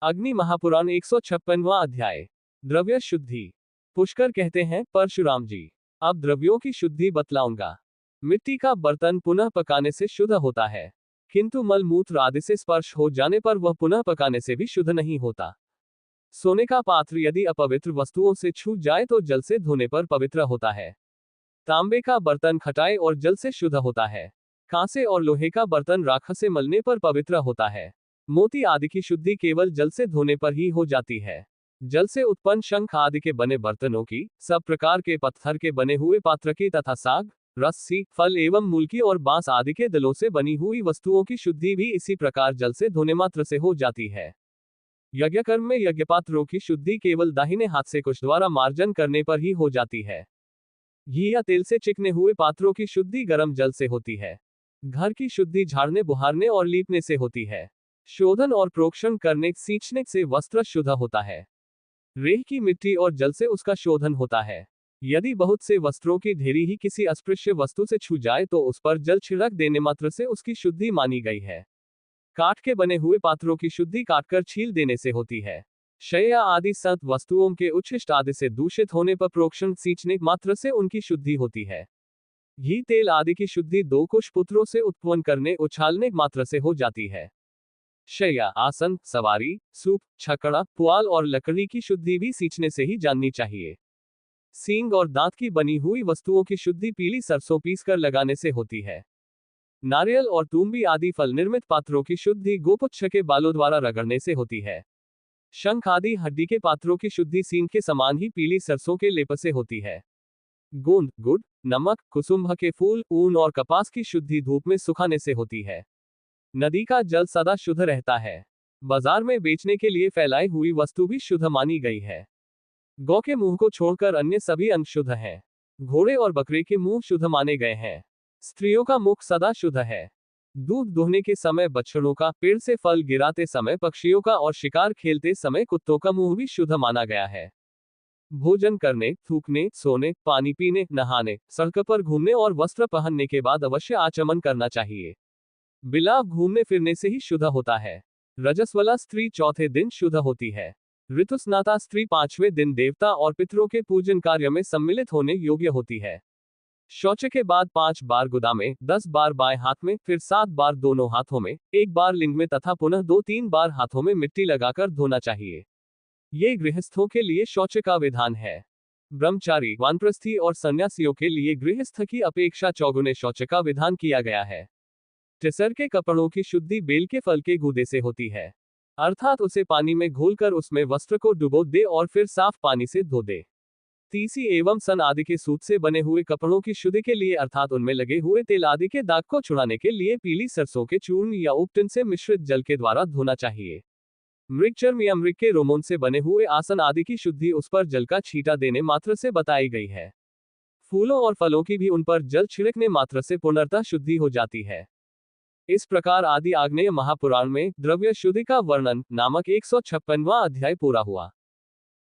अग्नि महापुराण 156वां अध्याय। द्रव्य शुद्धि। पुष्कर कहते हैं, परशुराम जी, अब द्रव्यों की शुद्धि बतलाऊंगा। मिट्टी का बर्तन पुनः पकाने से शुद्ध होता है, किंतु मल मूत्र आदि से स्पर्श हो जाने पर वह पुनः पकाने से भी शुद्ध नहीं होता। सोने का पात्र यदि अपवित्र वस्तुओं से छूट जाए तो जल से धोने पर पवित्र होता है। तांबे का बर्तन खटाई और जल से शुद्ध होता है। कांसे और लोहे का बर्तन राख से मलने पर पवित्र होता है। मोती आदि की शुद्धि केवल जल से धोने पर ही हो जाती है। जल से उत्पन्न शंख आदि के बने बर्तनों की, सब प्रकार के पत्थर के बने हुए पात्र की तथा साग, रस्सी, फल एवं मूल की और बांस आदि के दलों से बनी हुई वस्तुओं की शुद्धि भी इसी प्रकार जल से धोने मात्र से हो जाती है। यज्ञ कर्म में यज्ञपात्रों की शुद्धि केवल दाहिने हाथ से कुश द्वारा मार्जन करने पर ही हो जाती है। घी या तेल से चिकने हुए पात्रों की शुद्धि गर्म जल से होती है। घर की शुद्धि झाड़ने, बुहारने और लीपने से होती है। शोधन और प्रोक्षण करने, सींचने से वस्त्र शुद्ध होता है। रेह की मिट्टी और जल से उसका शोधन होता है। यदि बहुत से वस्त्रों की ढेरी ही किसी अस्पृश्य वस्तु से छू जाए तो उस पर जल छिड़क देने मात्र से उसकी शुद्धि मानी गई है। काठ के बने हुए पात्रों की शुद्धि काटकर छील देने से होती है। शैया आदि संत वस्तुओं के उच्छिष्ट आदि से दूषित होने पर प्रोक्षण, सींचने मात्र से उनकी शुद्धि होती है। घी तेल आदि की शुद्धि दो कुश पुत्रों से उत्पन्न करने, उछालने मात्र से हो जाती है। शैया, आसन, सवारी, सूप, छकड़ा, पुआल और लकड़ी की शुद्धि भी सींचने से ही जाननी चाहिए। सींग और दांत की बनी हुई वस्तुओं की शुद्धि पीली सरसों पीसकर लगाने से होती है। नारियल और तुम्बी आदि फल निर्मित पात्रों की शुद्धि गोपुच्छ के बालों द्वारा रगड़ने से होती है। शंख आदि हड्डी के पात्रों की शुद्धि सींग के समान ही पीली सरसों के लेप से होती है। गोंद, गुड़, नमक, कुसुम्भ के फूल, ऊन और कपास की शुद्धि धूप में सुखाने से होती है। नदी का जल सदा शुद्ध रहता है। बाजार में बेचने के लिए फैलाई हुई वस्तु भी शुद्ध मानी गई है। गौ के मुंह को छोड़कर अन्य सभी अंग शुद्ध हैं। घोड़े और बकरे के मुंह शुद्ध माने गए हैं। स्त्रियों का मुख सदा शुद्ध है। दूध दोहने के समय बछड़ों का, पेड़ से फल गिराते समय पक्षियों का और शिकार खेलते समय कुत्तों का मुंह भी शुद्ध माना गया है। भोजन करने, थूकने, सोने, पानी पीने, नहाने, सड़क पर घूमने और वस्त्र पहनने के बाद अवश्य आचमन करना चाहिए। बिलाव घूमने फिरने से ही शुद्ध होता है। रजस्वला स्त्री चौथे दिन शुद्ध होती है। ऋतुस्नाता स्त्री पांचवें दिन देवता और पितरों के पूजन कार्य में सम्मिलित होने योग्य होती है। शौच के बाद 5 बार गुदा में, 10 बार बाएं हाथ में, फिर 7 बार दोनों हाथों में, 1 बार लिंग में तथा पुनः 2-3 बार हाथों में मिट्टी लगाकर धोना चाहिए। ये गृहस्थों के लिए शौच का विधान है। ब्रह्मचारी, वानप्रस्थी और सन्यासियों के लिए गृहस्थ की अपेक्षा चौगुने शौच का विधान किया गया है। टिसर के कपड़ों की शुद्धि बेल के फल के गूदे से होती है, अर्थात उसे पानी में घोलकर उसमें वस्त्र को डुबो दे और फिर साफ पानी से धो दे। तीसी एवं सन आदि के सूत से बने हुए कपड़ों की शुद्धि के लिए, अर्थात उनमें लगे हुए तेल आदि के दाग को छुड़ाने के लिए पीली सरसों के चूर्ण या उपटन से मिश्रित जल के द्वारा धोना चाहिए। मृगचर्म या मृग के रोमों से बने हुए आसन आदि की शुद्धि उस पर जल का छींटा देने मात्र से बताई गई है। फूलों और फलों की भी उन पर जल छिड़कने मात्र से पुनर्तः शुद्धि हो जाती है। इस प्रकार आदि आग्नेय महापुराण में द्रव्य शुद्धि का वर्णन नामक 156वां अध्याय पूरा हुआ।